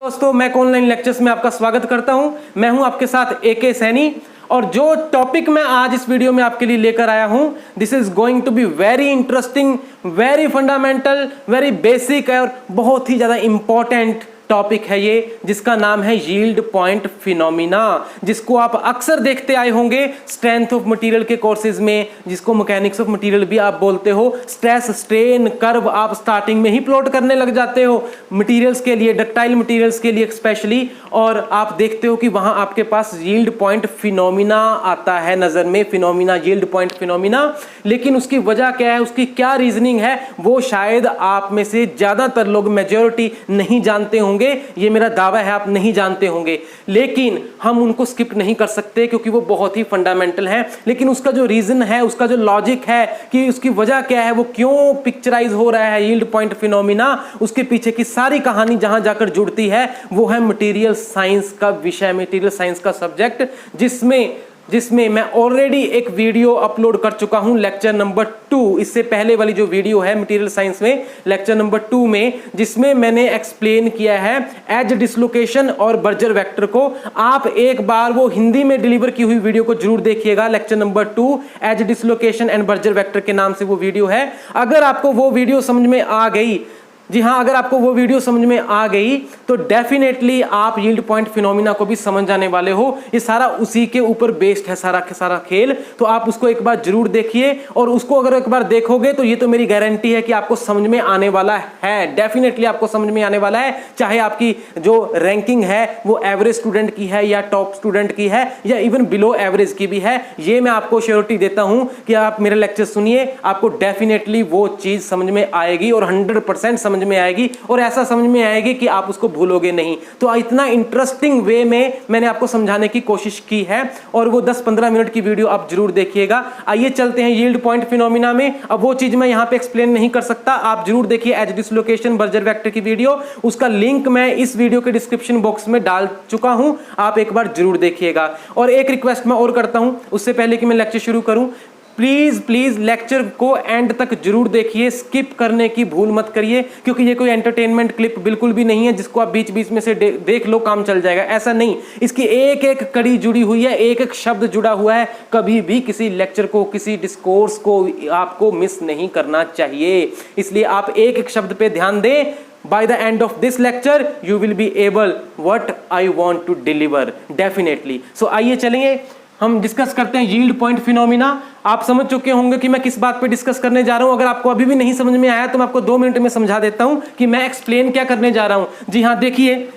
दोस्तों, मैं online lectures में आपका स्वागत करता हूं। मैं हूं आपके साथ AK सैनी और जो टॉपिक मैं आज इस वीडियो में आपके लिए लेकर आया हूं, this is going to be very interesting, very fundamental, very basic और बहुत ही ज्यादा इंपॉर्टेंट टॉपिक है ये, जिसका नाम है यील्ड पॉइंट फिनोमिना, जिसको आप अक्सर देखते आए होंगे स्ट्रेंथ ऑफ मटेरियल के कोर्सेज में, जिसको मैकेनिक्स ऑफ मटेरियल भी आप बोलते हो। स्ट्रेस स्ट्रेन कर्व आप स्टार्टिंग में ही प्लॉट करने लग जाते हो मटेरियल्स के लिए, डक्टाइल मटेरियल्स के लिए स्पेशली, और आप देखते हो कि वहां आपके पास यील्ड पॉइंट फिनोमिना आता है नजर में, फिनोमिना, यील्ड पॉइंट फिनोमिना। लेकिन उसकी वजह क्या है, उसकी क्या रीजनिंग है, वो शायद आप में से ज्यादातर लोग, मेजॉरिटी, नहीं जानते होंगे। ये मेरा दावा है, आप नहीं जानते होंगे, लेकिन हम उनको स्किप नहीं कर सकते क्योंकि वो बहुत ही फंडामेंटल है। लेकिन उसका जो रीजन है, उसका जो लॉजिक है कि उसकी वजह क्या है, वो क्यों पिक्चराइज हो रहा है यील्ड पॉइंट फिनोमिना, उसके पीछे की सारी कहानी जहां जाकर जुड़ती है, वो है मटेरियल साइंस का विषय, मटेरियल साइंस का सब्जेक्ट, जिसमें मैं ऑलरेडी एक वीडियो अपलोड कर चुका हूं, लेक्चर नंबर 2। इससे पहले वाली जो वीडियो है मटेरियल साइंस में, लेक्चर नंबर 2 में, जिसमें मैंने एक्सप्लेन किया है एज डिसलोकेशन और बर्जर वेक्टर को। आप एक बार वो हिंदी में डिलीवर की हुई वीडियो को जरूर देखिएगा, lecture number 2 edge dislocation and Burgers vector के नाम से वो वीडियो है। अगर आपको वो वीडियो समझ में आ गई, जी हाँ, अगर आपको वो वीडियो समझ में आ गई तो डेफिनेटली आप यील्ड पॉइंट फिनोमिना को भी समझ जाने वाले हो। ये सारा उसी के ऊपर बेस्ड है, सारा के सारा खेल। तो आप उसको एक बार जरूर देखिए, और उसको अगर एक बार देखोगे तो ये तो मेरी गारंटी है कि आपको समझ में आने वाला है, डेफिनेटली आपको समझ में आने वाला है। चाहे आपकी जो रैंकिंग है वो एवरेज स्टूडेंट की है या टॉप स्टूडेंट की है या इवन बिलो एवरेज की भी है, ये मैं आपको श्योरिटी देता हूं कि आप मेरे लेक्चर सुनिए, आपको डेफिनेटली वो चीज समझ में आएगी और 100% समझ में आएगी, और ऐसा समझ में आएगी कि आप उसको भूलोगे नहीं। तो इतना इंटरेस्टिंग वे में मैंने आपको समझाने की कोशिश की है, और वो 10-15 मिनट की वीडियो आप जरूर देखिएगा। आइए चलते हैं यील्ड पॉइंट फिनोमिना में। अब वो चीज मैं यहां पे एक्सप्लेन नहीं कर सकता, आप जरूर देखिए एज डिसलोकेशन बर्जर वेक्टर की वीडियो, उसका लिंक मैं इस वीडियो के डिस्क्रिप्शन बॉक्स में डाल चुका हूं, आप एक बार जरूर देखिएगा। और एक रिक्वेस्ट मैं और करता हूं उससे पहले कि मैं लेक्चर शुरू करूं, प्लीज लेक्चर को एंड तक जरूर देखिए, स्किप करने की भूल मत करिए, क्योंकि ये कोई एंटरटेनमेंट क्लिप बिल्कुल भी नहीं है जिसको आप बीच बीच में से देख लो काम चल जाएगा, ऐसा नहीं। इसकी एक एक कड़ी जुड़ी हुई है, एक एक शब्द जुड़ा हुआ है। कभी भी किसी लेक्चर को, किसी डिस्कोर्स को आपको मिस नहीं करना चाहिए, इसलिए आप एक एक शब्द पे ध्यान दें। By the end of this lecture, you will be able what I want to deliver, definitely. So आइए चलिए हम डिस्कस करते हैं यील्ड पॉइंट फिनोमिना। आप समझ चुके होंगे कि मैं किस बात पे डिस्कस करने जा रहा हूं। अगर आपको अभी भी नहीं समझ में आया तो मैं आपको 2 मिनट में समझा देता हूं कि मैं एक्सप्लेन क्या करने जा रहा हूं। जी हां, देखिए,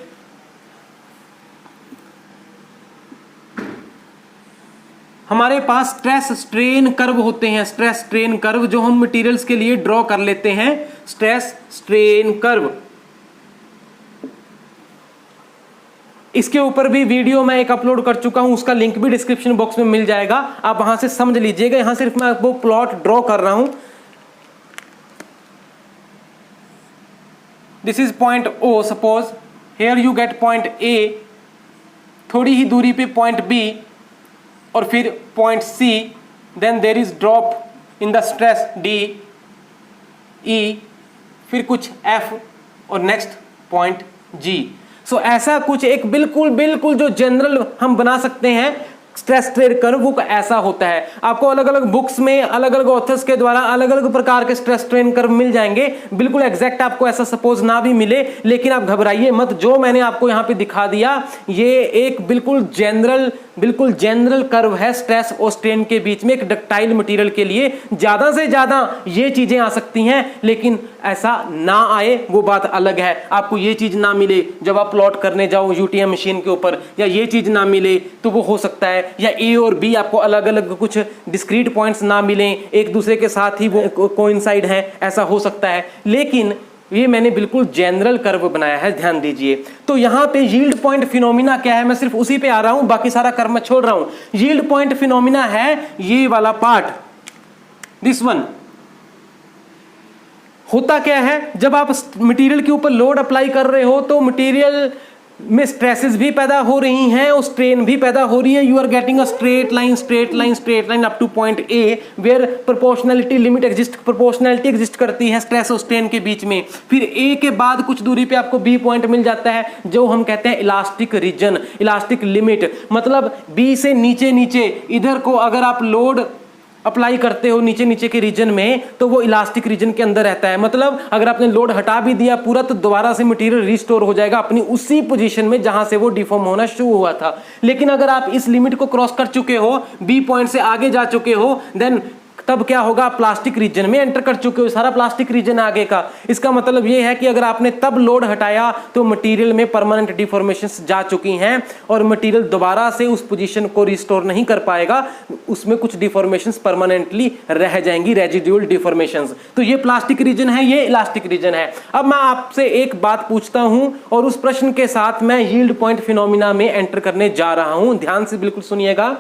हमारे पास स्ट्रेस स्ट्रेन कर्व होते हैं, स्ट्रेस स्ट्रेन कर्व जो हम मटेरियल्स के लिए ड्रॉ कर लेते हैं, स्ट्रेस स्ट्रेन कर्व। इसके ऊपर भी वीडियो मैं एक अपलोड कर चुका हूं, उसका लिंक भी डिस्क्रिप्शन बॉक्स में मिल जाएगा, आप वहां से समझ लीजिएगा। यहां सिर्फ मैं वो प्लॉट ड्रॉ कर रहा हूं। This is point O, suppose here you get point A, थोड़ी ही दूरी पे पॉइंट B, और फिर point C, then there is drop in the stress D, E, फिर कुछ F, और नेक्स्ट पॉइंट G। सो ऐसा कुछ एक बिल्कुल जो जनरल हम बना सकते हैं स्ट्रेस स्ट्रेन कर्व, वो ऐसा होता है। आपको अलग अलग बुक्स में अलग अलग ऑथर्स के द्वारा अलग अलग प्रकार के स्ट्रेस स्ट्रेन कर्व मिल जाएंगे, बिल्कुल एग्जैक्ट आपको ऐसा सपोज ना भी मिले, लेकिन आप घबराइए मत। जो मैंने आपको यहां पे दिखा दिया, ये एक बिल्कुल जनरल कर्व है स्ट्रेस और स्ट्रेन के बीच में, एक डक्टाइल मटेरियल के लिए। ज्यादा से ज्यादा ये चीजें आ सकती हैं, लेकिन ऐसा ना आए वो बात अलग है। आपको ये चीज ना मिले जब आप प्लॉट करने जाओ यूटीएम मशीन के ऊपर, या ये चीज ना मिले तो वो हो सकता है, या A और B आपको अलग अलग कुछ डिस्क्रीट पॉइंट्स ना मिलें, एक दूसरे के साथ ही वो कोइंसाइड हैं, ऐसा हो सकता है। लेकिन ये मैंने बिल्कुल जनरल कर्व बनाया है, ध्यान दीजिए। तो यहां पे यील्ड पॉइंट फिनोमिना क्या है, मैं सिर्फ उसी पे आ रहा हूं, बाकी सारा कर्व मैं छोड़ रहा हूं। यील्ड पॉइंट फिनोमिना है ये वाला पार्ट, दिस वन। होता क्या है, जब आप मटेरियल के ऊपर लोड अप्लाई कर रहे हो तो मटेरियल में स्ट्रेसेस भी पैदा हो रही हैं और स्ट्रेन भी पैदा हो रही है। You are getting a straight line up to point A where proportionality limit exist, proportionality exist करती है स्ट्रेस और स्ट्रेन के बीच में। फिर ए के बाद कुछ दूरी पे आपको बी पॉइंट मिल जाता है जो हम कहते हैं इलास्टिक रीजन, इलास्टिक लिमिट। मतलब बी से नीचे नीचे इधर को अगर आप लोड अप्लाई करते हो नीचे नीचे के रीजन में तो वो इलास्टिक रीजन के अंदर रहता है। मतलब अगर आपने लोड हटा भी दिया पूरा तो दोबारा से मटेरियल रिस्टोर हो जाएगा अपनी उसी पोजीशन में जहां से वो डिफॉर्म होना शुरू हुआ था। लेकिन अगर आप इस लिमिट को क्रॉस कर चुके हो, बी पॉइंट से आगे जा चुके हो, देन तब क्या होगा, प्लास्टिक रीजन में एंटर कर चुके हो, सारा प्लास्टिक रीजन आगे का। इसका मतलब ये है कि अगर आपने तब लोड हटाया तो मटेरियल में परमानेंट डिफॉर्मेशंस जा चुकी हैं और मटेरियल दोबारा से उस पोजीशन को रिस्टोर नहीं कर पाएगा, उसमें कुछ डिफॉर्मेशंस परमानेंटली रह जाएंगी, रेजिडुअल डिफॉर्मेशंस। तो ये प्लास्टिक रीजन है, ये इलास्टिक रीजन है। अब मैं आपसे एक बात पूछता हूं और उस प्रश्न के साथ मैं यील्ड पॉइंट फिनोमिना में एंटर करने जा रहा हूं। ध्यान से बिल्कुल सुनिएगा।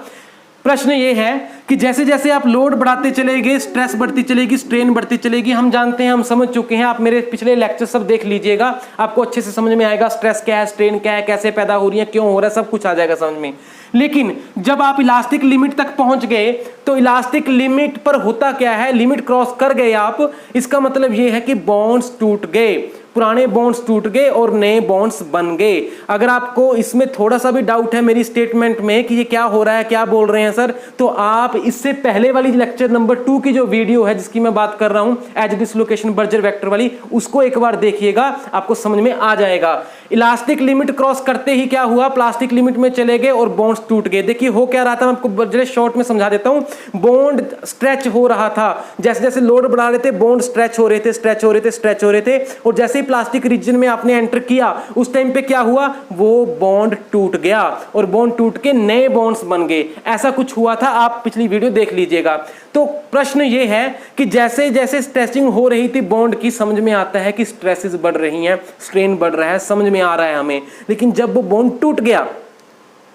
प्रश्न ये है कि जैसे जैसे आप लोड बढ़ाते चलेंगे, स्ट्रेस बढ़ती चलेगी, स्ट्रेन बढ़ती चलेगी। हम जानते हैं, हम समझ चुके हैं, आप मेरे पिछले लेक्चर सब देख लीजिएगा, आपको अच्छे से समझ में आएगा स्ट्रेस क्या है, स्ट्रेन क्या है, कैसे पैदा हो रही है, क्यों हो रहा है, सब कुछ आ जाएगा समझ में। लेकिन जब आप इलास्टिक लिमिट तक पहुंच गए तो इलास्टिक लिमिट पर होता क्या है, लिमिट क्रॉस कर गए आप, इसका मतलब यह है कि बॉन्ड्स टूट गए, पुराने बॉन्ड्स टूट गए और नए बॉन्ड्स बन गए। अगर आपको इसमें थोड़ा सा भी डाउट है मेरी स्टेटमेंट में कि ये क्या हो रहा है, क्या बोल रहे हैं सर, तो आप इससे पहले वाली लेक्चर नंबर 2 की जो वीडियो है जिसकी मैं बात कर रहा हूं, एज डिसलोकेशन बर्जर वेक्टर वाली, उसको एक बार देखिएगा, आपको समझ में आ जाएगा। इलास्टिक लिमिट क्रॉस करते ही क्या हुआ, प्लास्टिक लिमिट में चले गए और बॉन्ड्स टूट गए। देखिए हो क्या रहा था, मैं आपको जरा शॉर्ट में समझा देता हूं। बॉन्ड स्ट्रेच हो रहा था, जैसे जैसे लोड बढ़ा रहे थे बॉन्ड स्ट्रेच हो रहे थे, स्ट्रेच हो रहे थे, स्ट्रेच हो रहे थे, और जैसे ही प्लास्टिक रीजन में आपने एंटर किया उस टाइम पे क्या हुआ, वो बॉन्ड टूट गया और बॉन्ड टूट के नए बॉन्ड्स बन गए। ऐसा कुछ हुआ था, आप पिछली वीडियो देख लीजिएगा। तो प्रश्न ये है कि जैसे जैसे स्ट्रेचिंग हो रही थी बॉन्ड की, समझ में आता है कि स्ट्रेसेस बढ़ रही हैं, स्ट्रेन बढ़ रहा है, समझ में आ रहा है हमें। लेकिन जब वो बॉन्ड टूट गया,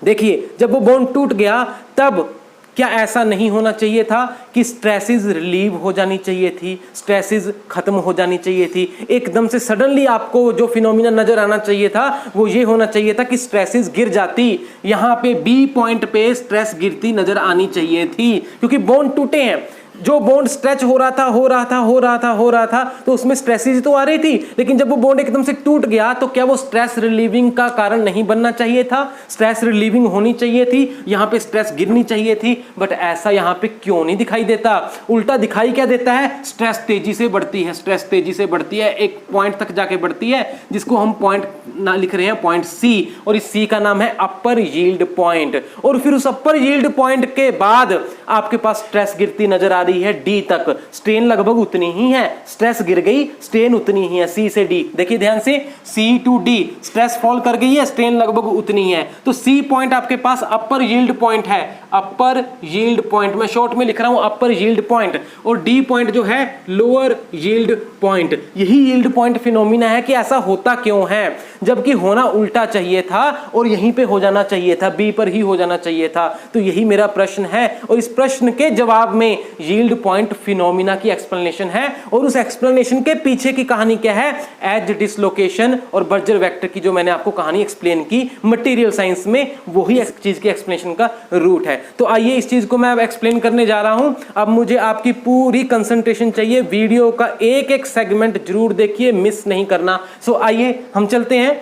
देखिए जब वो बॉन्ड टूट गया तब क्या ऐसा नहीं होना चाहिए था कि स्ट्रेसेस रिलीव हो जानी चाहिए थी, स्ट्रेसेस खत्म हो जानी चाहिए थी। एकदम से सडनली आपको जो फिनोमिना नजर आना चाहिए था वो ये होना चाहिए था कि स्ट्रेसेस गिर जाती, यहां पे बी पॉइंट पे स्ट्रेस गिरती नजर आनी चाहिए थी, क्योंकि बॉन्ड टूटे हैं। जो बॉन्ड स्ट्रेच हो रहा था तो उसमें स्ट्रेसेस तो आ रही थी, लेकिन जब वो बॉन्ड एकदम से टूट गया तो क्या वो स्ट्रेस रिलीविंग का कारण नहीं बनना चाहिए था? स्ट्रेस रिलीविंग होनी चाहिए थी, यहां पे स्ट्रेस गिरनी चाहिए थी, बट ऐसा यहां पे क्यों नहीं दिखाई देता? उल्टा दिखाई क्या देता है, स्ट्रेस तेजी से बढ़ती है, स्ट्रेस तेजी से बढ़ती है, एक पॉइंट तक जाके बढ़ती है जिसको हम पॉइंट ना लिख रहे हैं पॉइंट सी, और इस सी का नाम है अपर यील्ड पॉइंट। और फिर उस अपर यील्ड पॉइंट के बाद आपके पास स्ट्रेस गिरती नजर आ रही है डी तक, स्ट्रेन लगभग उतनी ही है, स्ट्रेस गिर गई, स्ट्रेन उतनी ही है, सी से डी। देखिए ध्यान से, सी टू डी स्ट्रेस फॉल कर गई है, स्ट्रेन लगभग उतनी है। तो सी पॉइंट आपके पास अपर यील्ड पॉइंट है, अपर यील्ड पॉइंट, मैं शॉर्ट में लिख रहा हूं अपर यील्ड पॉइंट, और डी पॉइंट जो है लोअर यील्ड पॉइंट। यही यील्ड पॉइंट फिनोमिना है कि ऐसा होता क्यों है, जबकि होना उल्टा चाहिए था और यहीं पे हो जाना चाहिए था, बी पर ही हो जाना चाहिए था। तो यही मेरा प्रश्न है और इस प्रश्न के जवाब में यील्ड पॉइंट फिनोमिना की एक्सप्लेनेशन है, और उस एक्सप्लेनेशन के पीछे की कहानी क्या है, एज डिसलोकेशन और बर्जर वेक्टर की जो मैंने आपको कहानी एक्सप्लेन की मटेरियल साइंस में, वही इस चीज के एक्सप्लेनेशन का रूट है। तो आइए इस चीज को मैं अब एक्सप्लेन करने जा रहा हूं। अब मुझे आपकी पूरी कंसंट्रेशन चाहिए, वीडियो का एक एक सेगमेंट जरूर देखिए, मिस नहीं करना। सो आइए हम चलते हैं।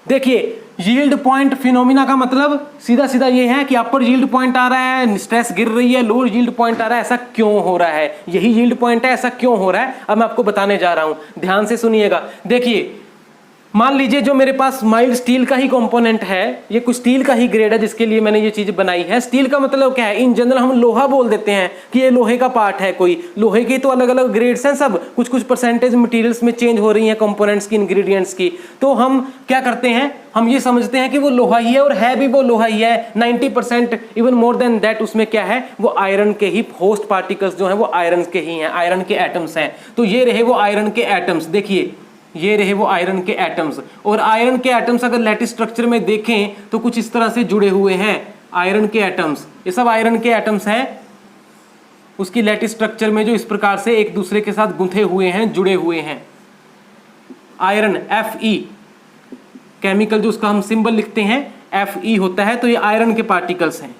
देखिए यील्ड पॉइंट फिनोमिना का मतलब सीधा सीधा ये है कि अपर यील्ड पॉइंट आ रहा है, स्ट्रेस गिर रही है, लोअर यील्ड पॉइंट आ रहा है, ऐसा क्यों हो रहा है, यही यील्ड पॉइंट है, ऐसा क्यों हो रहा है, अब मैं आपको बताने जा रहा हूं, ध्यान से सुनिएगा। देखिए मान लीजिए जो मेरे पास माइल्ड स्टील का ही कंपोनेंट है, ये कुछ स्टील का ही ग्रेड है जिसके लिए मैंने ये चीज बनाई है। स्टील का मतलब क्या है, इन जनरल हम लोहा बोल देते हैं कि ये लोहे का पार्ट है, कोई लोहे के तो अलग अलग ग्रेड्स हैं, सब कुछ कुछ परसेंटेज मटेरियल्स में चेंज हो रही है, कंपोनेंट्स की, इंग्रेडिएंट्स की। तो हम क्या करते हैं, हम ये समझते हैं कि वो लोहा ही है, और है भी वो लोहा ही है। 90% इवन मोर देन दैट उसमें क्या है, वो आयरन के ही होस्ट पार्टिकल्स जो है वो आयरन के ही हैं, आयरन के एटम्स हैं। तो ये रहे वो आयरन के एटम्स, देखिए ये रहे वो आयरन के एटम्स, और आयरन के एटम्स अगर लैटिस स्ट्रक्चर में देखें तो कुछ इस तरह से जुड़े हुए हैं आयरन के एटम्स, ये सब आयरन के एटम्स हैं उसकी लैटिस स्ट्रक्चर में, जो इस प्रकार से एक दूसरे के साथ गुंथे हुए हैं, जुड़े हुए हैं। आयरन Fe, केमिकल जो उसका हम सिंबल लिखते हैं Fe होता है, तो ये आयरन के पार्टिकल्स हैं।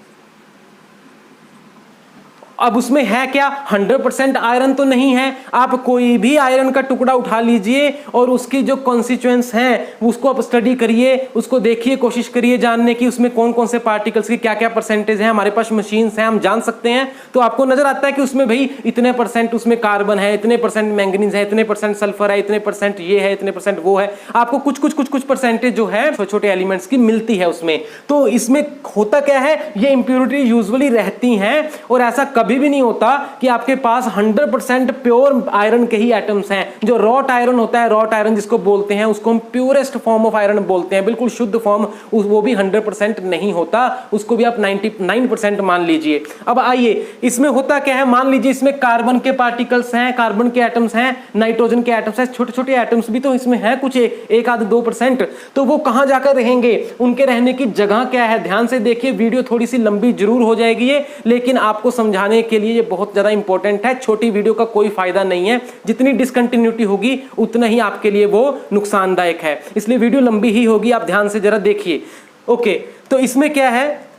अब उसमें है क्या, 100% आयरन तो नहीं है। आप कोई भी आयरन का टुकड़ा उठा लीजिए और उसकी जो कॉन्स्टिट्यूएंट्स हैं उसको आप स्टडी करिए, उसको देखिए, कोशिश करिए जानने की उसमें कौन कौन से पार्टिकल्स की क्या क्या परसेंटेज है। हमारे पास मशीन्स हैं, हम जान सकते हैं। तो आपको नजर आता है कि उसमें भाई इतने % उसमें कार्बन है, इतने % मैंगनीज है, इतने % सल्फर है, इतने % ये है, इतने % वो है। आपको कुछ परसेंटेज जो है छोटे छोटे एलिमेंट्स की मिलती है उसमें। तो इसमें होता क्या है, ये इंप्योरिटी यूजुअली रहती हैं और ऐसा कभी भी नहीं होता कि आपके पास 100% प्योर आयरन के ही एटम्स हैं। जो रॉट आयरन होता है, रॉट आयरन जिसको बोलते हैं, उसको हम प्योरेस्ट फॉर्म ऑफ आयरन बोलते हैं, बिल्कुल शुद्ध फॉर्म, वो भी 100% नहीं होता, उसको भी आप 99% मान लीजिए। अब आइए, इसमें होता क्या है, मान लीजिए इसमें कार्बन के पार्टिकल्स हैं, कार्बन के एटम्स हैं, नाइट्रोजन के एटम्स हैं, छोटे छोटे एटम्स भी तो इसमें है कुछ, एक आध 2%। तो वो कहां जाकर रहेंगे, उनके रहने की जगह क्या है, ध्यान से देखिए। वीडियो थोड़ी सी लंबी जरूर हो जाएगी ये, लेकिन आपको समझाने के लिए ये बहुत ज्यादा इंपॉर्टेंट है। छोटी वीडियो का कोई फायदा नहीं है, जितनी डिसकंटिन्यूटी होगी उतना ही आपके लिए वो नुकसानदायक है, इसलिए वीडियो लंबी ही होगी, आप ध्यान से जरा देखिए। ओके, तो इसमें क्या है,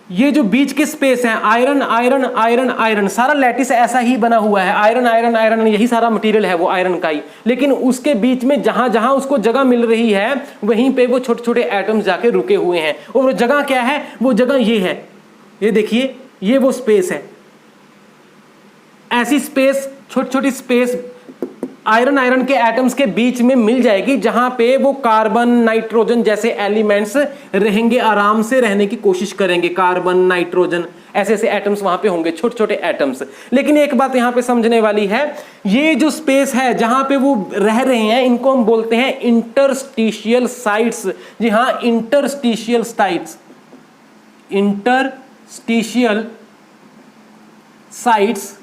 ये जो बीच के स्पेस है, आयरन आयरन आयरन आयरन, सारा लैटिस ऐसा ही बना हुआ है, आयरन आयरन आयरन, यही सारा मटेरियल है वो आयरन का ही। लेकिन उसके बीच में जहां जहां उसको जगह मिल रही है वहीं पे वो छोटे छोटे एटम्स जाके रुके हुए हैं। और वो जगह क्या है, वो जगह ये है, ये देखिए, ये वो स्पेस है। ऐसी स्पेस, छोटी छोटी स्पेस आयरन आयरन के एटम्स के बीच में मिल जाएगी, जहां पे वो कार्बन नाइट्रोजन जैसे एलिमेंट्स रहेंगे, आराम से रहने की कोशिश करेंगे। कार्बन नाइट्रोजन ऐसे ऐसे एटम्स वहां पे होंगे, छोटे छोटे एटम्स। लेकिन एक बात यहां पे समझने वाली है, ये जो स्पेस है जहां पे वो रह रहे हैं, इनको हम बोलते हैं इंटरस्टिशियल साइट्स। जी हाँ, इंटरस्टिशियल साइट्स, इंटरस्टिशियल साइट्स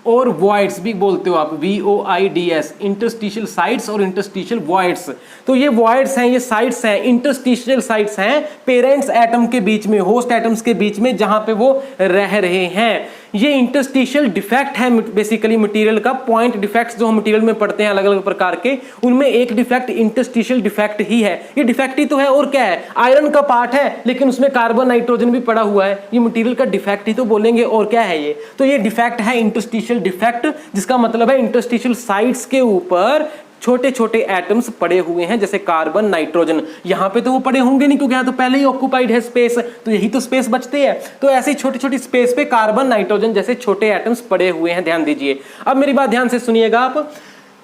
और वॉइड्स भी बोलते हो आप, VOIDS, इंटरस्टिशियल साइट्स और इंटरस्टिशियल वॉइड्स। तो ये वॉइड्स हैं, ये साइट्स हैं, इंटरस्टिशियल साइट्स हैं पेरेंट्स एटम के बीच में, होस्ट एटम्स के बीच में, जहां पे वो रह रहे हैं। ये इंटरस्टिशियल डिफेक्ट है बेसिकली मटेरियल का। पॉइंट डिफेक्ट्स जो हम मटेरियल में पढ़ते हैं अलग अलग प्रकार के, उनमें एक डिफेक्ट इंटरस्टिशियल डिफेक्ट ही है। ये डिफेक्ट ही तो है, और क्या है, आयरन का पार्ट है लेकिन उसमें कार्बन नाइट्रोजन भी पड़ा हुआ है, ये मटेरियल का डिफेक्ट ही तो बोलेंगे, और क्या है ये। तो ये डिफेक्ट है इंटरस्टिशियल डिफेक्ट, जिसका मतलब है इंटरस्टिशियल साइट्स के ऊपर छोटे छोटे एटम्स पड़े हुए हैं, जैसे कार्बन नाइट्रोजन। यहां पे तो वो पड़े होंगे नहीं, क्योंकि यहां तो पहले ही ऑक्यूपाइड है स्पेस, तो यही तो स्पेस बचती है। तो ऐसी छोटी छोटी स्पेस पे कार्बन नाइट्रोजन जैसे छोटे एटम्स पड़े हुए हैं, ध्यान दीजिए। अब मेरी बात ध्यान से सुनिएगा आप,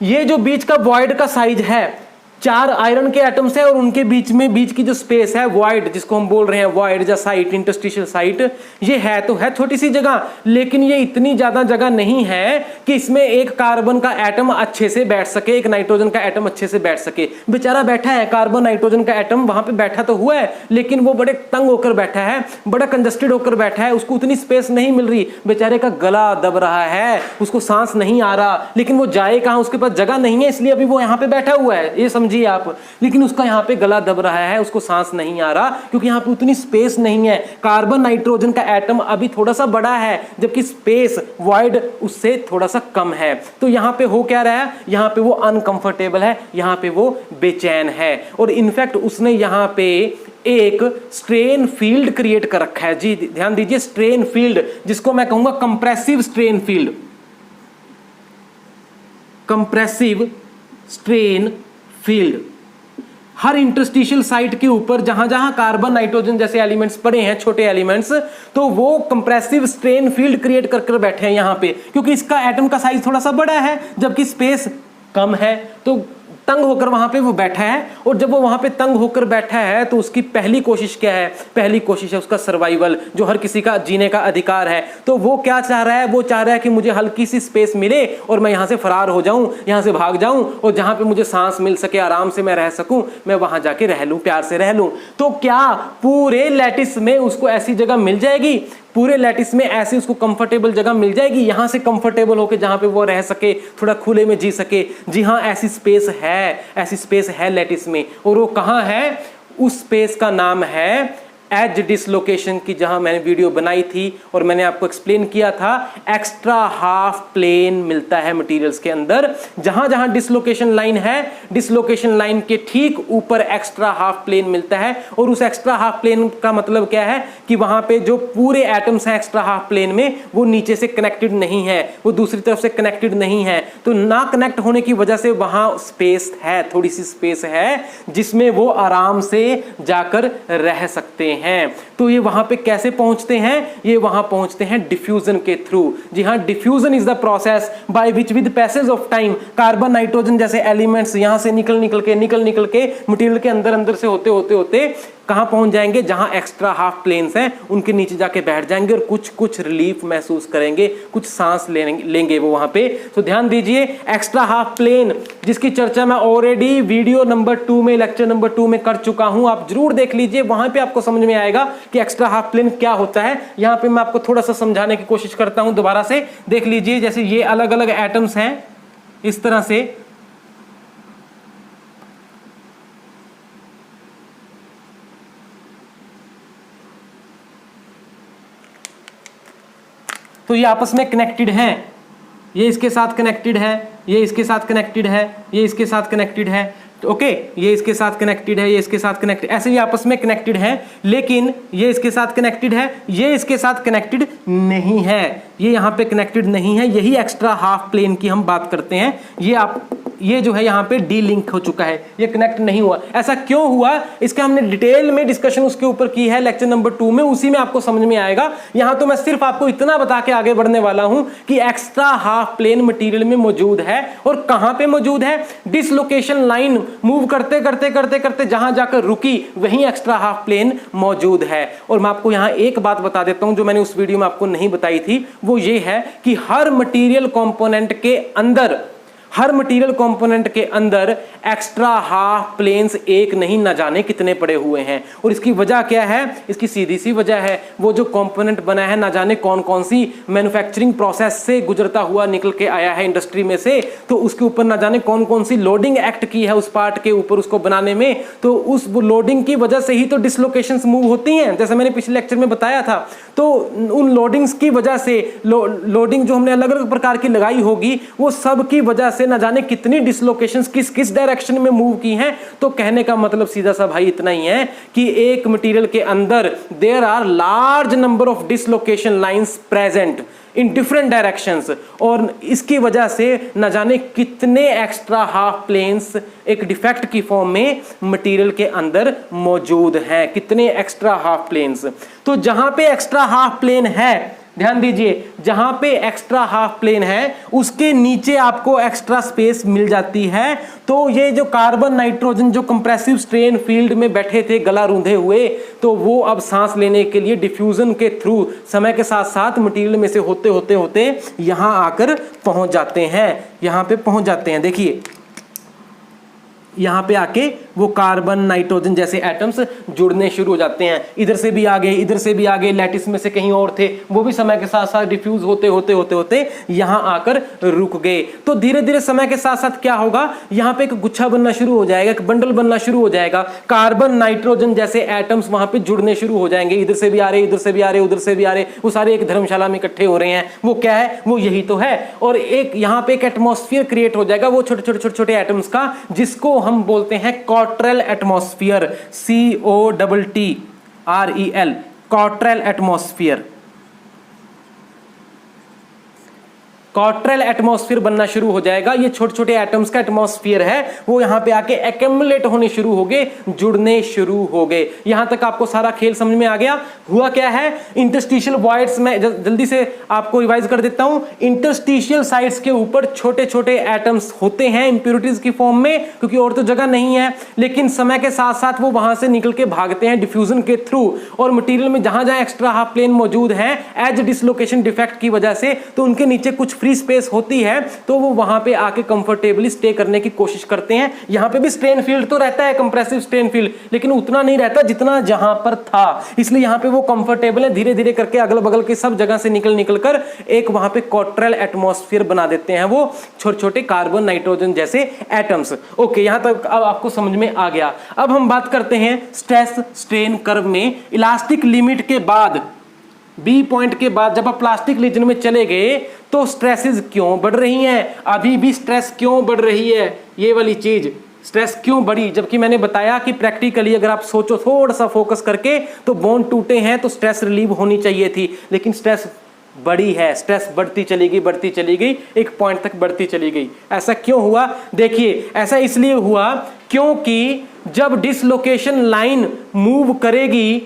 ये जो बीच का वॉइड का साइज है, 4 आयरन के एटम्स है और उनके बीच में बीच की जो स्पेस है वॉइड, जिसको हम बोल रहे हैं वॉइड या साइट, इंटरस्टिशियल साइट, ये है तो है छोटी सी जगह, लेकिन ये इतनी ज्यादा जगह नहीं है कि इसमें एक कार्बन का एटम अच्छे से बैठ सके, एक नाइट्रोजन का एटम अच्छे से बैठ सके। बेचारा बैठा है, कार्बन नाइट्रोजन का एटम वहां पे बैठा तो हुआ है, लेकिन वो बड़े तंग होकर बैठा है, बड़ा कंजस्टेड होकर बैठा है, उसको उतनी स्पेस नहीं मिल रही, बेचारे का गला दब रहा है, उसको सांस नहीं आ रहा, लेकिन वो जाए कहां, उसके पास जगह नहीं है, इसलिए अभी वो यहाँ पे बैठा हुआ है, ये समझिए आप। लेकिन उसका यहां पे गला दब रहा है, उसको सांस नहीं आ रहा, क्योंकि यहां पे उतनी स्पेस नहीं है। कार्बन नाइट्रोजन का एटम अभी थोड़ा सा बड़ा है, जबकि स्पेस वॉइड उससे थोड़ा सा कम है। तो यहां पे हो क्या रहा है, यहां पे वो अनकंफर्टेबल है, यहां पे वो बेचैन है, और इनफैक्ट उसने यहां पे एक स्ट्रेन फील्ड क्रिएट कर रखा है। जी ध्यान दीजिए, स्ट्रेन फील्ड, जिसको मैं कहूंगा compressive strain field, compressive strain field. हर इंटरस्टिशियल साइट के ऊपर जहां जहां कार्बन नाइट्रोजन जैसे एलिमेंट्स पड़े हैं, छोटे एलिमेंट्स, तो वो कंप्रेसिव स्ट्रेन फील्ड क्रिएट कर बैठे हैं यहां पे, क्योंकि इसका एटम का साइज थोड़ा सा बड़ा है जबकि स्पेस कम है, तो तंग होकर वहां पे वो बैठा है। और जब वो वहां पे तंग होकर बैठा है तो उसकी पहली कोशिश क्या है, पहली कोशिश है उसका सर्वाइवल, जो हर किसी का जीने का अधिकार है। तो वो क्या चाह रहा है, वो चाह रहा है कि मुझे हल्की सी स्पेस मिले और मैं यहां से फरार हो जाऊं, यहां से भाग जाऊं, और जहां पे मुझे सांस मिल सके, आराम से मैं रह सकूं, मैं वहां जाके रह लूं, प्यार से रह लूं। तो क्या पूरे लैटिस में उसको ऐसी जगह मिल जाएगी, पूरे लैटिस में ऐसी उसको कंफर्टेबल जगह मिल जाएगी, यहां से कंफर्टेबल होकर जहां पे वो रह सके, थोड़ा खुले में जी सके? जी हां, ऐसी स्पेस है, ऐसी स्पेस है लैटिस में। और वो कहां है, उस स्पेस का नाम है एज डिसलोकेशन की जहां मैंने वीडियो बनाई थी और मैंने आपको एक्सप्लेन किया था, एक्स्ट्रा हाफ प्लेन मिलता है मटेरियल्स के अंदर। जहां जहां डिसलोकेशन लाइन है, डिसलोकेशन लाइन के ठीक ऊपर एक्स्ट्रा हाफ प्लेन मिलता है। और उस एक्स्ट्रा हाफ प्लेन का मतलब क्या है कि वहां पे जो पूरे एटम्स हैं एक्स्ट्रा हाफ प्लेन में, वो नीचे से कनेक्टेड नहीं है, वो दूसरी तरफ से कनेक्टेड नहीं है। तो ना कनेक्ट होने की वजह से वहां स्पेस है, थोड़ी सी स्पेस है जिसमें वो आराम से जाकर रह सकते हैं। तो ये वहां पे कैसे पहुंचते हैं? ये वहां पहुंचते हैं डिफ्यूजन के थ्रू। जी हां, diffusion is the process by which with passage of time carbon nitrogen जैसे एलिमेंट्स यहां से निकल निकल के मटेरियल के अंदर से होते कहां पहुंच जाएंगे? जहां एक्स्ट्रा हाफ प्लेन्स हैं उनके नीचे जाके बैठ जाएंगे और कुछ रिलीफ महसूस करेंगे, कुछ सांस लेंगे वो वहां पे। तो ध्यान दीजिए, एक्स्ट्रा हाफ प्लेन जिसकी चर्चा मैं ऑलरेडी वीडियो नंबर 2 में, लेक्चर नंबर 2 में कर चुका हूं, आप जरूर देख लीजिए, वहां पे आपको समझ में आएगा कि एक्स्ट्रा हाफ प्लेन क्या होता है। यहां पे मैं आपको थोड़ा सा समझाने की कोशिश करता हूं, दोबारा से देख लीजिए। जैसे ये अलग अलग एटम्स हैं इस तरह से, तो ये आपस में कनेक्टेड हैं, ये इसके साथ कनेक्टेड है, ये इसके साथ कनेक्टेड है, ये इसके साथ कनेक्टेड है, ओके, ये इसके साथ कनेक्टेड है, ये इसके साथ कनेक्टेड, ऐसे ये आपस में कनेक्टेड है। लेकिन ये इसके साथ कनेक्टेड है, ये इसके साथ कनेक्टेड नहीं है, ये यहां पे कनेक्टेड नहीं है। यही एक्स्ट्रा हाफ प्लेन की हम बात करते हैं। ये जो है यहां पे डी लिंक हो चुका है, ये कनेक्ट नहीं हुआ। ऐसा क्यों हुआ, इसका हमने डिटेल में डिस्कशन उसके ऊपर की है लेक्चर नंबर 2 में, उसी में आपको समझ में आएगा। यहां तो मैं सिर्फ आपको इतना बता के आगे बढ़ने वाला हूं कि एक्स्ट्रा हाफ प्लेन मटेरियल में मौजूद है। और कहां पे मौजूद है? डिसलोकेशन लाइन मूव करते करते जहां जाकर रुकी वहीं एक्स्ट्रा हाफ प्लेन मौजूद है। और मैं आपको यहां एक बात बता देता हूं जो मैंने उस वीडियो में आपको नहीं बताई थी, वो ये है कि हर मटेरियल कंपोनेंट के अंदर एक्स्ट्रा हाफ प्लेन्स एक नहीं न जाने कितने पड़े हुए हैं। और इसकी वजह क्या है? इसकी सीधी सी वजह है, वो जो कंपोनेंट बना है न जाने कौन कौन सी मैन्युफैक्चरिंग प्रोसेस से गुजरता हुआ निकल के आया है इंडस्ट्री में से, तो उसके ऊपर न जाने कौन कौन सी लोडिंग एक्ट की है उस पार्ट के ऊपर उसको बनाने में। तो उस लोडिंग की वजह से ही तो डिसलोकेशंस मूव होती हैं, जैसे मैंने पिछले लेक्चर में बताया था। तो उन लोडिंग्स की वजह से, लोडिंग जो हमने अलग अलग प्रकार की लगाई होगी, वो सब की वजह से न जाने कितनी डिसलोकेशंस किस डायरेक्शन में मूव की हैं। तो कहने का मतलब सीधा सा भाई इतना ही है कि एक मटेरियल के अंदर there are large number of dislocation lines present in different directions, और इसकी वजह से न जाने कितने एक्स्ट्रा हाफ प्लेन्स एक डिफेक्ट की फॉर्म में मटेरियल के अंदर मौजूद हैं, कितने एक्स्ट्रा हाफ प्लेन्स। तो जहां पे एक्स्ट्रा हाफ प्लेन है, ध्यान दीजिए, जहां पे एक्स्ट्रा हाफ प्लेन है उसके नीचे आपको एक्स्ट्रा स्पेस मिल जाती है। तो ये जो कार्बन नाइट्रोजन जो कंप्रेसिव स्ट्रेन फील्ड में बैठे थे गला रूंधे हुए, तो वो अब सांस लेने के लिए डिफ्यूजन के थ्रू समय के साथ साथ मटेरियल में से होते यहां आकर पहुंच जाते हैं, यहां पे पहुंच जाते हैं। देखिए यहां पे आके वो कार्बन नाइट्रोजन जैसे एटम्स जुड़ने शुरू हो जाते हैं। इधर से भी आगे, इधर से भी आगे, लैटिस में से कहीं और थे, वो भी समय के साथ साथ डिफ्यूज होते यहां आकर रुक गए। तो धीरे धीरे समय के साथ साथ क्या होगा, यहां पे एक गुच्छा बनना शुरू हो जाएगा, एक बंडल बनना शुरू हो जाएगा। कार्बन नाइट्रोजन जैसे एटम्स वहां पे जुड़ने शुरू हो जाएंगे, इधर से भी आ रहे, इधर से भी आ रहे, उधर से भी आ रहे, वो सारे एक धर्मशाला में इकट्ठे हो रहे हैं। वो क्या है? वो यही तो है। और एक यहां पे एक एटमॉस्फेयर क्रिएट हो जाएगा वो छोटे एटम्स का, जिसको हम बोलते हैं क्वार्टरल एटमॉस्फेयर, COTTREL, क्वार्टरल एटमॉस्फेयर। क्वार्टरल एटमॉस्फेयर बनना शुरू हो जाएगा। ये छोटे छोटे एटम्स का एटमॉस्फेयर है, वो यहां पे आके एक्यूमुलेट होने शुरू हो गए, जुड़ने शुरू हो गए। यहां तक आपको सारा खेल समझ में आ गया। हुआ क्या है, इंटरस्टिशियल वॉइड्स में जल्दी से आपको रिवाइज कर देता हूं। इंटरस्टिशियल साइड्स के ऊपर छोटे छोटे एटम्स होते हैं इंप्योरिटीज की फॉर्म में, क्योंकि और तो जगह नहीं है, लेकिन समय के साथ साथ वो वहां से निकल के भागते हैं डिफ्यूजन के थ्रू, और मटेरियल में जहां जहां एक्स्ट्रा हाफ प्लेन मौजूद है एज डिसलोकेशन डिफेक्ट की वजह से, तो उनके नीचे कुछ फ्री स्पेस होती है तो वो वहां पे आके कंफर्टेबली स्टे करने की कोशिश करते हैं। यहां पे भी स्ट्रेन फील्ड तो रहता है, कंप्रेसिव स्ट्रेन फील्ड, लेकिन उतना नहीं रहता जितना जहां पर था, इसलिए यहां पे वो कंफर्टेबल है। धीरे धीरे करके अगल बगल के सब जगह से निकल कर एक वहां पे कोट्रल एटमॉस्फेयर बना देते हैं, वो छोटे छोटे कार्बन नाइट्रोजन जैसे एटम्स। ओके, यहां तक अब आपको समझ में आ गया। अब हम बात करते हैं स्ट्रेस स्ट्रेन कर्व में इलास्टिक लिमिट के बाद, बी पॉइंट के बाद जब आप प्लास्टिक रीजन में चले गए तो स्ट्रेसेस क्यों बढ़ रही हैं? अभी भी स्ट्रेस क्यों बढ़ रही है? ये वाली चीज स्ट्रेस क्यों बढ़ी? जबकि मैंने बताया कि प्रैक्टिकली अगर आप सोचो थोड़ा सा फोकस करके तो बोन टूटे हैं तो स्ट्रेस रिलीव होनी चाहिए थी, लेकिन स्ट्रेस बड़ी है, स्ट्रेस बढ़ती चली गई, एक पॉइंट तक बढ़ती चली गई। ऐसा क्यों हुआ? देखिए, ऐसा इसलिए हुआ क्योंकि जब डिसलोकेशन लाइन मूव करेगी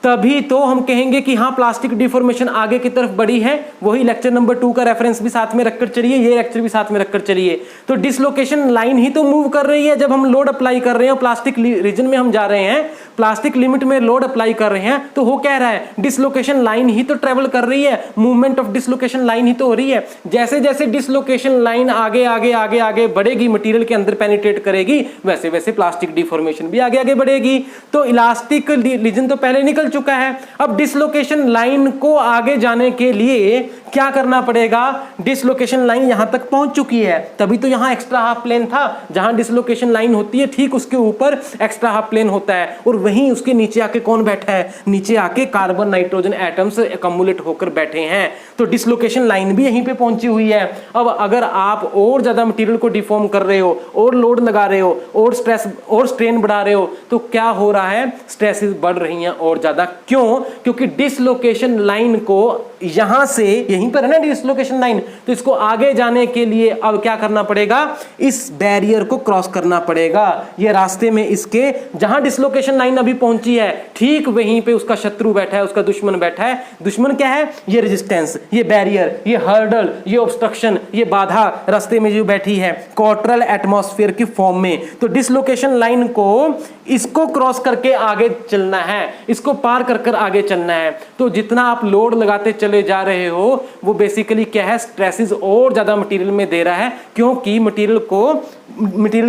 तभी तो हम कहेंगे कि हाँ प्लास्टिक डिफॉर्मेशन आगे की तरफ बढ़ी है। वही लेक्चर नंबर 2 का रेफरेंस भी साथ में रखकर चलिए, ये लेक्चर भी साथ में रखकर चलिए। तो डिसलोकेशन लाइन ही तो मूव कर रही है जब हम लोड अप्लाई कर रहे हैं, प्लास्टिक रीजन में हम जा रहे हैं, प्लास्टिक लिमिट में लोड अप्लाई कर रहे हैं, तो हो क्या रहा है? डिसलोकेशन लाइन ही तो ट्रेवल कर रही है, मूवमेंट ऑफ डिसलोकेशन लाइन ही तो हो रही है। जैसे जैसे डिसलोकेशन लाइन आगे आगे आगे आगे बढ़ेगी, मटेरियल के अंदर पेनिट्रेट करेगी, वैसे वैसे प्लास्टिक डिफॉर्मेशन भी आगे आगे बढ़ेगी। तो इलास्टिक रीजन तो पहले निकल चुका है, अब डिसलोकेशन लाइन को आगे जाने के लिए क्या करना पड़ेगा? डिसलोकेशन लाइन यहां तक पहुंच चुकी है, तभी तो यहां एक्स्ट्रा हाफ प्लेन था। जहां डिसलोकेशन लाइन होती है ठीक उसके ऊपर एक्स्ट्रा हाफ प्लेन होता है, और वहीं उसके नीचे आके कौन बैठा है? नीचे आके कार्बन नाइट्रोजन एटम्स एकम्युलेट होकर बैठे हैं। तो डिसलोकेशन लाइन भी यहीं पे पहुंची हुई है। अब अगर आप और ज्यादा मटेरियल को डिफॉर्म कर रहे हो, और लोड लगा रहे हो, और स्ट्रेस और स्ट्रेन बढ़ा रहे हो, तो क्या हो रहा है? स्ट्रेसेस बढ़ रही हैं और ज्यादा। क्यों? क्योंकि डिसलोकेशन लाइन को यहां से, यहीं पर है ना डिसलोकेशन लाइन, तो इसको आगे जाने के लिए अब क्या करना पड़ेगा? इस बैरियर को क्रॉस करना पड़ेगा। ये रास्ते में इसके जहां डिसलोकेशन लाइन अभी पहुंची है ठीक वहीं पे उसका शत्रु बैठा है, उसका दुश्मन बैठा है। दुश्मन क्या है? ये रेजिस्टेंस, ये बैरियर, ये हर्डल, ये ऑब्स्ट्रक्शन, ये बाधा रास्ते में जो बैठी है कोट्रल एटमॉस्फेयर की फॉर्म में। तो डिसलोकेशन लाइन को इसको क्रॉस करके आगे चलना है, इसको पार कर कर आगे चलना है। तो जितना आप लोड लगाते चले जा रहे हो वो बेसिकली क्या है? स्ट्रेसेस और ज्यादा मटेरियल में दे रहा है, क्योंकि मटेरियल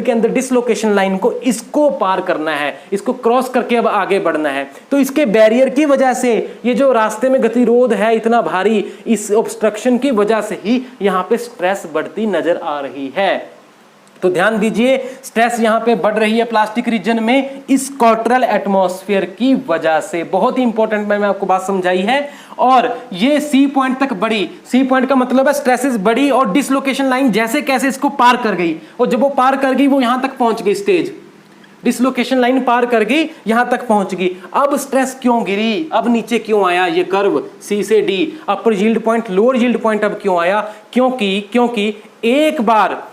के अंदर डिसलोकेशन लाइन को इसको पार करना है, इसको क्रॉस करके अब आगे बढ़ना है। तो इसके बैरियर की वजह से ये जो रास्ते में गतिरोध है इतना भारी, इस ऑब्स्ट्रक्शन की वजह से ही यहां पे स्ट्रेस बढ़ती नजर आ रही है। तो ध्यान दीजिए, स्ट्रेस यहां पे बढ़ रही है प्लास्टिक रीजन में इस कोट्रल एटमॉस्फेयर की वजह से। बहुत ही इंपॉर्टेंट मैंने आपको बात समझाई है। और ये सी पॉइंट तक बढ़ी, सी पॉइंट का मतलब है स्ट्रेसेस बढ़ी और डिसलोकेशन लाइन जैसे कैसे इसको पार कर गई, और जब वो पार कर गई वो यहां तक पहुंच गई, स्टेज डिसलोकेशन लाइन पार कर गई, यहां तक पहुंच गई। अब स्ट्रेस क्यों गिरी? अब नीचे क्यों आया ये कर्व सी से D? Upper yield point, lower yield point अब क्यों आया? क्योंकि एक बार,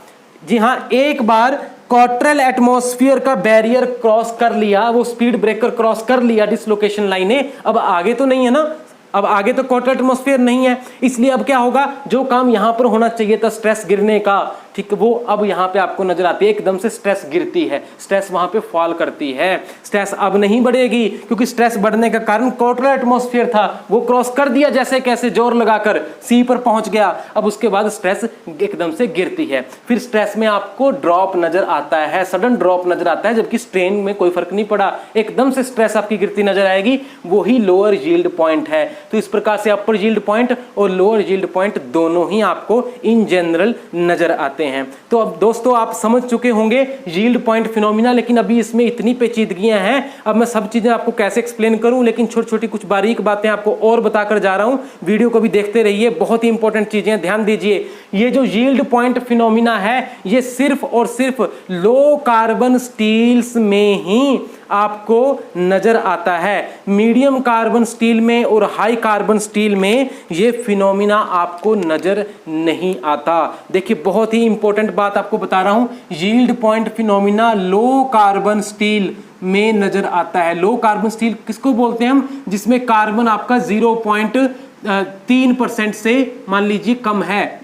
जी हां, एक बार कोट्रल एटमॉस्फेयर का बैरियर क्रॉस कर लिया, वो स्पीड ब्रेकर क्रॉस कर लिया डिसलोकेशन लाइन ने, अब आगे तो नहीं है ना, अब आगे तो कोट्रल एटमॉस्फेयर नहीं है, इसलिए अब क्या होगा? जो काम यहां पर होना चाहिए था स्ट्रेस गिरने का, ठीक, वो अब यहां पे आपको नजर आती है, एकदम से स्ट्रेस गिरती है, स्ट्रेस वहां पे फॉल करती है। स्ट्रेस अब नहीं बढ़ेगी, क्योंकि स्ट्रेस बढ़ने का कारण कोट्रल एटमॉस्फेयर था, वो क्रॉस कर दिया जैसे कैसे जोर लगाकर, सी पर पहुंच गया। अब उसके बाद स्ट्रेस एकदम से गिरती है, फिर स्ट्रेस में आपको ड्रॉप नजर आता है, सडन ड्रॉप नजर आता है, जबकि स्ट्रेन में कोई फर्क नहीं पड़ा, एकदम से स्ट्रेस आपकी गिरती नजर आएगी, वही लोअर यील्ड पॉइंट है। तो इस प्रकार से अपर यील्ड पॉइंट और लोअर यील्ड पॉइंट दोनों ही आपको इन जनरल नजर आते हैं। तो अब दोस्तों आप समझ चुके होंगे यील्ड पॉइंट फिनोमिना, लेकिन अभी इसमें इतनी पेचीदगियां हैं, अब मैं सब चीजें आपको कैसे एक्सप्लेन करूं, लेकिन छोटी छोटी कुछ बारीक बातें आपको और बताकर जा रहा हूं। वीडियो को भी देखते रहिए, बहुत ही इंपॉर्टेंट चीजें, ध्यान दीजिए। ये जो यील्ड पॉइंट फिनोमिना है ये सिर्फ और सिर्फ लो कार्बन स्टील्स में ही आपको नजर आता है। मीडियम कार्बन स्टील में और हाई कार्बन स्टील में ये फिनोमिना आपको नजर नहीं आता। देखिए, बहुत ही इंपॉर्टेंट बात आपको बता रहा हूं, yield point phenomena low carbon steel में नजर आता है। लो कार्बन स्टील किसको बोलते हैं हम? जिसमें कार्बन आपका 0.3% से मान लीजिए कम है,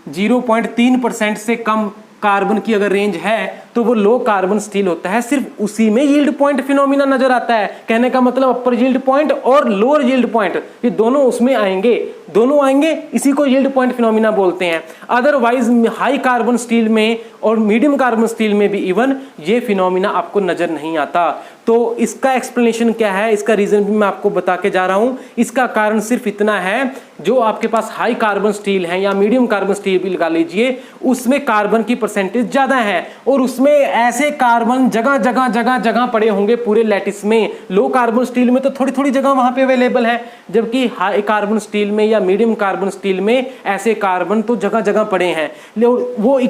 0.3% से कम कार्बन की अगर रेंज है तो वो लो कार्बन स्टील होता है। सिर्फ उसी में यील्ड पॉइंट फिनोमिना नजर आता है। कहने का मतलब अपर यील्ड पॉइंट और लोअर यील्ड पॉइंट ये दोनों उसमें आएंगे। दोनों आएंगे, इसी को यील्ड पॉइंट फिनोमिना बोलते हैं। अदरवाइज हाई कार्बन स्टील में और मीडियम कार्बन स्टील में भी इवन ये फिनोमिना आपको नजर नहीं आता। तो इसका एक्सप्लेनेशन क्या है, इसका रीजन भी मैं आपको बता के जा रहा हूं। इसका कारण सिर्फ इतना है, जो आपके पास हाई कार्बन स्टील है या मीडियम कार्बन स्टील भी लगा लीजिए, उसमें कार्बन की परसेंटेज ज्यादा है और उसमें ऐसे कार्बन जगह जगह जगह जगह पड़े होंगे पूरे लैटिस में। लो कार्बन स्टील में तो थोड़ी थोड़ी जगह वहां पे अवेलेबल है, जबकि हाई कार्बन स्टील में या मीडियम कार्बन स्टील में ऐसे कार्बन तो जगह जगह पड़े हैं। वो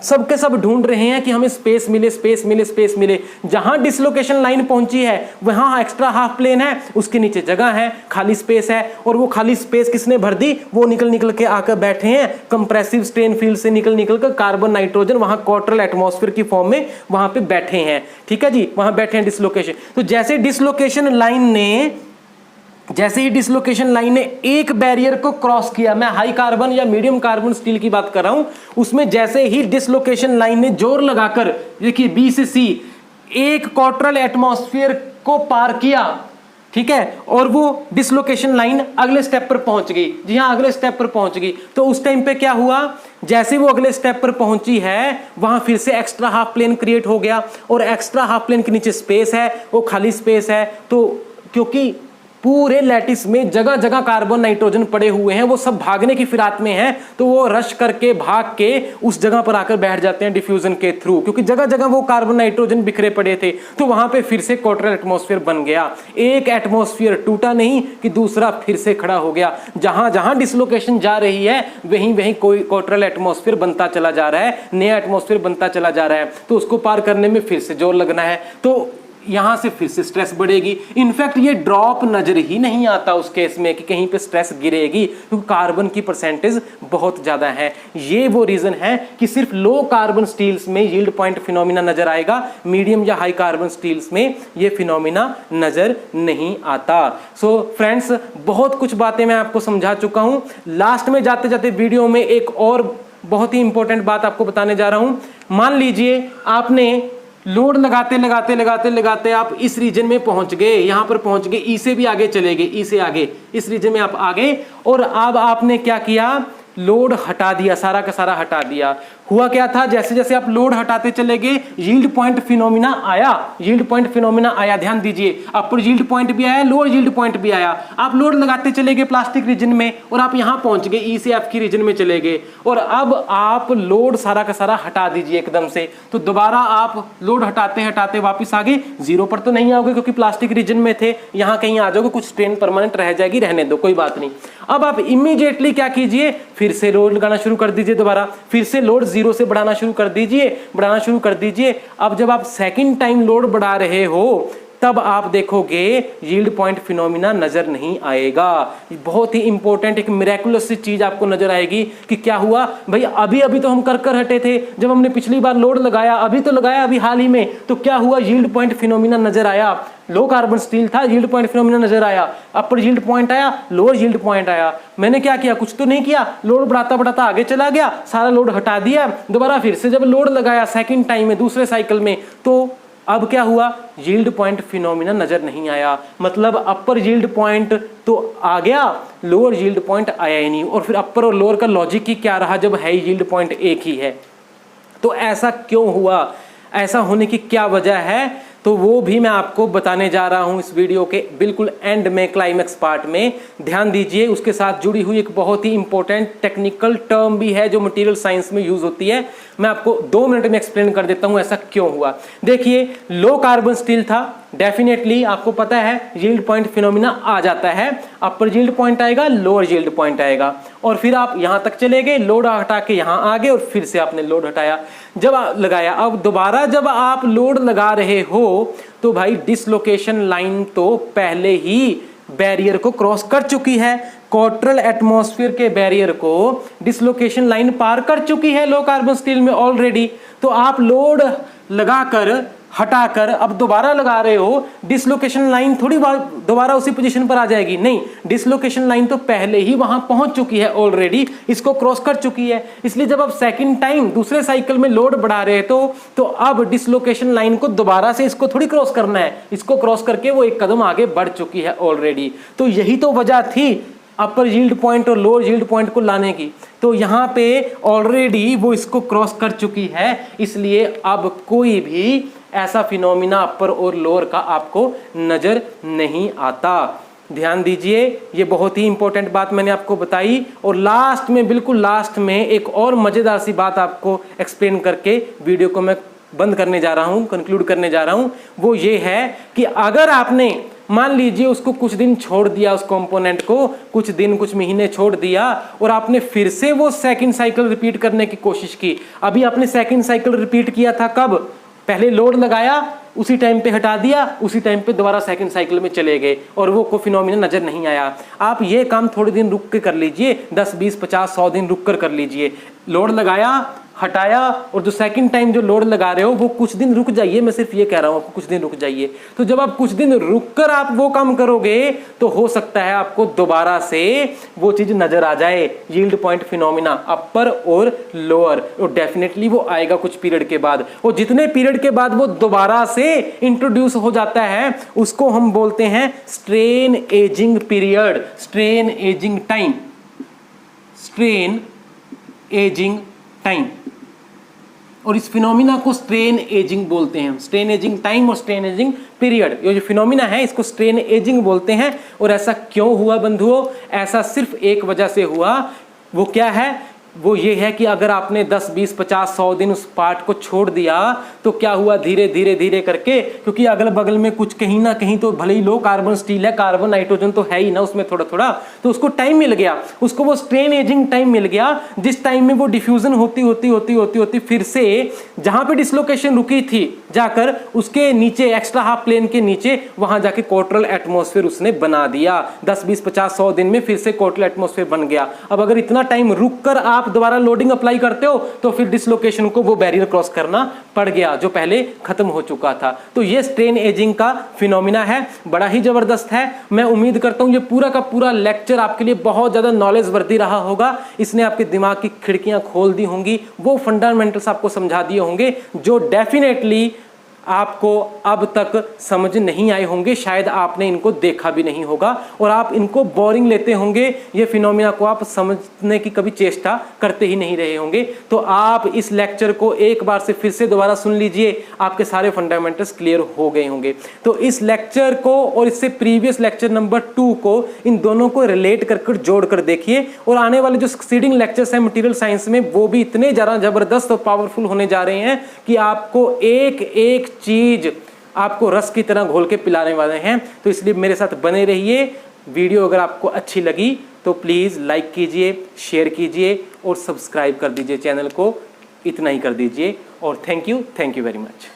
सबके सब ढूंढ रहे हैं कि हमें स्पेस मिले, स्पेस मिले, स्पेस मिले। जहां डिसलोकेशन लाइन पहुंची है वहां एक्स्ट्रा हाफ प्लेन है, उसके नीचे जगह है, खाली स्पेस है, और वो खाली स्पेस किसने भर दी, वो निकल निकल के आकर बैठे हैं कंप्रेसिव स्ट्रेन फील्ड से निकल निकल कर कार्बन नाइट्रोजन वहां क्वार्टरल एटमॉस्फेयर की फॉर्म में वहां पे बैठे हैं। ठीक है जी, वहां बैठे हैं डिसलोकेशन। तो जैसे ही डिसलोकेशन लाइन ने एक बैरियर को क्रॉस किया, मैं हाई कार्बन या मीडियम कार्बन स्टील की बात कर रहा हूं, उसमें जैसे ही डिसलोकेशन लाइन ने जोर लगाकर, देखिए बी से सी, एक क्वार्टरल एटमॉस्फेयर को पार किया, ठीक है, और वो डिसलोकेशन लाइन अगले स्टेप पर पहुंच गई। जी हाँ, अगले स्टेप पर पहुंच गई। तो उस टाइम पे क्या हुआ, जैसे वो अगले स्टेप पर पहुंची है वहां फिर से एक्स्ट्रा हाफ प्लेन क्रिएट हो गया, और एक्स्ट्रा हाफ प्लेन के नीचे स्पेस है, वो खाली स्पेस है। तो क्योंकि पूरे लैटिस में जगह जगह कार्बन नाइट्रोजन पड़े हुए हैं, वो सब भागने की फिराक में हैं, तो वो रश करके भाग के उस जगह पर आकर बैठ जाते हैं डिफ्यूजन के थ्रू, क्योंकि जगह जगह वो कार्बन नाइट्रोजन बिखरे पड़े थे। तो वहां पे फिर से क्वार्टरल एटमॉस्फेयर बन गया। एक एटमॉस्फेयर टूटा नहीं कि दूसरा फिर से खड़ा हो गया। जहां जहां डिसलोकेशन जा रही है वहीं वहीं कोई क्वार्टरल एटमॉस्फेयर बनता चला जा रहा है, नया एटमॉस्फेयर बनता चला जा रहा है। तो उसको पार करने में फिर से जोर लगना है, तो यहां से फिर से स्ट्रेस बढ़ेगी। इनफैक्ट ये ड्रॉप नजर ही नहीं आता उस केस में कि कहीं पे स्ट्रेस गिरेगी, क्योंकि कार्बन की परसेंटेज बहुत ज्यादा है। ये वो रीजन है कि सिर्फ लो कार्बन स्टील्स में यील्ड पॉइंट फिनोमिना नजर आएगा, मीडियम या हाई कार्बन स्टील्स में ये फिनोमिना नजर नहीं आता। सो फ्रेंड्स, बहुत कुछ बातें मैं आपको समझा चुका हूं। लास्ट में जाते जाते वीडियो में एक और बहुत ही इंपॉर्टेंट बात आपको बताने जा रहा हूं। मान लीजिए आपने लोड लगाते लगाते लगाते लगाते आप इस रीजन में पहुंच गए, यहां पर पहुंच गए, ई से भी आगे चले गए, ई से आगे इस रीजन में आप आ गए, और अब आपने क्या किया, लोड हटा दिया, सारा का सारा हटा दिया। हुआ क्या था, जैसे जैसे आप लोड हटाते चले गए यील्ड पॉइंट फिनोमिना आया, यील्ड पॉइंट फिनोमिना आया। ध्यान दीजिए, अपर यील्ड पॉइंट भी आया, लोअर यील्ड पॉइंट भी आया। आप लोड लगाते चले गए प्लास्टिक रीजन में और आप यहां पहुंच गए, ई से एफ की रीजन में चले गए, और अब आप लोड सारा का सारा हटा दीजिए एकदम से। तो दोबारा आप लोड हटाते हटाते वापस आ गए, जीरो पर तो नहीं आओगे क्योंकि प्लास्टिक रीजन में थे, यहां कहीं आ जाओगे, कुछ स्ट्रेन परमानेंट रह जाएगी, रहने दो, कोई बात नहीं। अब आप इमीडिएटली क्या कीजिए, फिर से लोड लगाना शुरू कर दीजिए, दोबारा फिर से लोड जीरो से बढ़ाना शुरू कर दीजिए। अब जब आप सेकंड टाइम लोड बढ़ा रहे हो तब आप देखोगे यील्ड पॉइंट फिनोमिना नजर नहीं आएगा। बहुत ही इंपॉर्टेंट एक मिरेकुलस सी चीज आपको नजर आएगी कि क्या हुआ भाई, अभी अभी तो हम कर हटे थे, जब हमने पिछली बार लोड लगाया, अभी तो लगाया अभी हाल ही में, तो क्या हुआ, यील्ड पॉइंट फिनोमिना नजर आया। लो कार्बन स्टील था, यील्ड पॉइंट फिनोमिना नजर आया, अपर यील्ड पॉइंट आया, लोअर यील्ड पॉइंट आया। मैंने क्या किया, कुछ तो नहीं किया, लोड बढ़ाता बढ़ाता आगे चला गया, सारा लोड हटा दिया, दोबारा फिर से जब लोड लगाया सेकंड टाइम में, दूसरे साइकिल में, तो अब क्या हुआ, यील्ड पॉइंट फिनोमिना नजर नहीं आया। मतलब अपर यील्ड पॉइंट तो आ गया, लोअर यील्ड पॉइंट आया ही नहीं। और फिर अपर और लोअर का लॉजिक ही क्या रहा जब है यील्ड पॉइंट एक ही है। तो ऐसा क्यों हुआ, ऐसा होने की क्या वजह है, तो वो भी मैं आपको बताने जा रहा हूं इस वीडियो के बिल्कुल एंड में, क्लाइमेक्स पार्ट में। ध्यान दीजिए, उसके साथ जुड़ी हुई एक बहुत ही इंपॉर्टेंट टेक्निकल टर्म भी है जो मटेरियल साइंस में यूज होती है। मैं आपको 2 मिनट में एक्सप्लेन कर देता हूं ऐसा क्यों हुआ। देखिए, लो कार्बन स्टील था, डेफिनेटली आपको पता है यील्ड पॉइंट फिनोमिना आ जाता है, अपर यील्ड पॉइंट आएगा, लोअर यील्ड पॉइंट आएगा, और फिर आप यहां तक चले गए, लोड हटा के यहां आ गए, और फिर से आपने लोड हटाया, जब लगाया। अब दोबारा जब आप लोड लगा रहे हो तो भाई डिसलोकेशन लाइन तो पहले ही बैरियर को क्रॉस कर चुकी है, क्वार्टरल एटमॉस्फेयर के बैरियर को डिसलोकेशन लाइन पार कर चुकी है लो कार्बन स्टील में ऑलरेडी। तो आप लोड लगाकर हटाकर अब दोबारा लगा रहे हो, डिसलोकेशन लाइन थोड़ी दोबारा उसी पोजीशन पर आ जाएगी, नहीं, डिसलोकेशन लाइन तो पहले ही वहां पहुंच चुकी है ऑलरेडी, इसको क्रॉस कर चुकी है। इसलिए जब आप सेकंड टाइम दूसरे साइकिल में लोड बढ़ा रहे तो अब डिसलोकेशन लाइन को दोबारा से इसको थोड़ी क्रॉस करना है, इसको क्रॉस करके वो एक कदम आगे बढ़ चुकी है ऑलरेडी। तो यही तो वजह थी अपर यील्ड पॉइंट और लोअर यील्ड पॉइंट को लाने की। तो यहाँ पे ऑलरेडी वो इसको क्रॉस कर चुकी है, इसलिए अब कोई भी ऐसा फिनोमिना अपर और लोअर का आपको नजर नहीं आता। ध्यान दीजिए, ये बहुत ही इंपॉर्टेंट बात मैंने आपको बताई। और लास्ट में, बिल्कुल लास्ट में एक और मजेदार सी बात आपको एक्सप्लेन करके वीडियो को मैं बंद करने जा रहा हूं, कंक्लूड करने जा रहा हूं। वो ये है कि अगर आपने मान लीजिए उसको कुछ दिन छोड़ दिया, उस कंपोनेंट को कुछ दिन कुछ महीने छोड़ दिया और आपने फिर से वो सेकंड साइकिल रिपीट करने की कोशिश की। अभी आपने सेकंड साइकिल रिपीट किया था कब? पहले लोड लगाया, उसी टाइम पे हटा दिया, उसी टाइम पे दोबारा सेकंड साइकिल में चले गए और वो को फिनोमिना नजर नहीं आया। आप ये काम थोड़े दिन रुक के कर लीजिए, 10 20 50 100 दिन रुक कर लीजिए। लोड लगाया, हटाया, और जो सेकंड टाइम जो लोड लगा रहे हो वो कुछ दिन रुक जाइए। मैं सिर्फ ये कह रहा हूं आपको कुछ दिन रुक जाइए। तो जब आप कुछ दिन रुक कर आप वो काम करोगे तो हो सकता है आपको दोबारा से वो चीज नजर आ जाए, यील्ड पॉइंट फिनोमिना अपर और लोअर। और डेफिनेटली वो आएगा कुछ पीरियड के बाद, और जितने पीरियड के बाद वो दोबारा से इंट्रोड्यूस हो जाता है उसको हम बोलते हैं strain ageing period, strain ageing time, strain ageing time. और इस फिनोमिना को स्ट्रेन एजिंग बोलते हैं। स्ट्रेन एजिंग टाइम और स्ट्रेन एजिंग पीरियड, ये जो फिनोमिना है इसको स्ट्रेन एजिंग बोलते हैं। और ऐसा क्यों हुआ बंधुओं? ऐसा सिर्फ एक वजह से हुआ। वो क्या है? वो ये है कि अगर आपने 10 20 50 100 दिन उस पार्ट को छोड़ दिया तो क्या हुआ, धीरे धीरे धीरे करके, क्योंकि अगल बगल में कुछ कहीं ना कहीं तो भले ही लो कार्बन स्टील है, कार्बन नाइट्रोजन तो है ही ना उसमें थोड़ा थोड़ा, तो उसको टाइम मिल गया, उसको वो स्ट्रेन एजिंग टाइम मिल गया, जिस टाइम में वो डिफ्यूजन होती होती होती होती होती फिर से जहां पे डिसलोकेशन रुकी थी जाकर उसके नीचे, एक्स्ट्रा हाफ प्लेन के नीचे, वहां जाके कोटरल एटमॉस्फेयर उसने बना दिया। 10 20 50 100 दिन में फिर से कोटरल एटमॉस्फेयर बन गया। अब अगर इतना टाइम रुक कर आप दोबारा लोडिंग अप्लाई करते हो तो फिर डिसलोकेशन को वो बैरियर क्रॉस करना पड़ गया जो पहले खत्म हो चुका था। तो ये स्ट्रेन एजिंग का फिनोमिना है, बड़ा ही जबरदस्त है। मैं उम्मीद करता हूं ये पूरा का पूरा लेक्चर आपके लिए बहुत ज्यादा नॉलेज वर्दी रहा होगा। इसने आपके दिमाग की खिड़कियां खोल दी होंगी, वो फंडामेंटल्स आपको समझा दिए होंगे जो डेफिनेटली आपको अब तक समझ नहीं आए होंगे, शायद आपने इनको देखा भी नहीं होगा और आप इनको बोरिंग लेते होंगे। ये फिनोमिना को आप समझने की कभी चेष्टा करते ही नहीं रहे होंगे। तो आप इस लेक्चर को एक बार से फिर से दोबारा सुन लीजिए, आपके सारे फंडामेंटल्स क्लियर हो गए होंगे। तो इस लेक्चर को और इससे प्रीवियस लेक्चर नंबर 2 को, इन दोनों को रिलेट कर जोड़ कर देखिए। और आने वाले जो सक्सीडिंग लेक्चर्स हैं मटेरियल साइंस में, वो भी इतने ज्यादा जबरदस्त और पावरफुल होने जा रहे हैं कि आपको एक एक चीज आपको रस की तरह घोल के पिलाने वाले हैं। तो इसलिए मेरे साथ बने रहिए। वीडियो अगर आपको अच्छी लगी तो प्लीज लाइक कीजिए, शेयर कीजिए और सब्सक्राइब कर दीजिए चैनल को। इतना ही कर दीजिए और थैंक यू वेरी मच।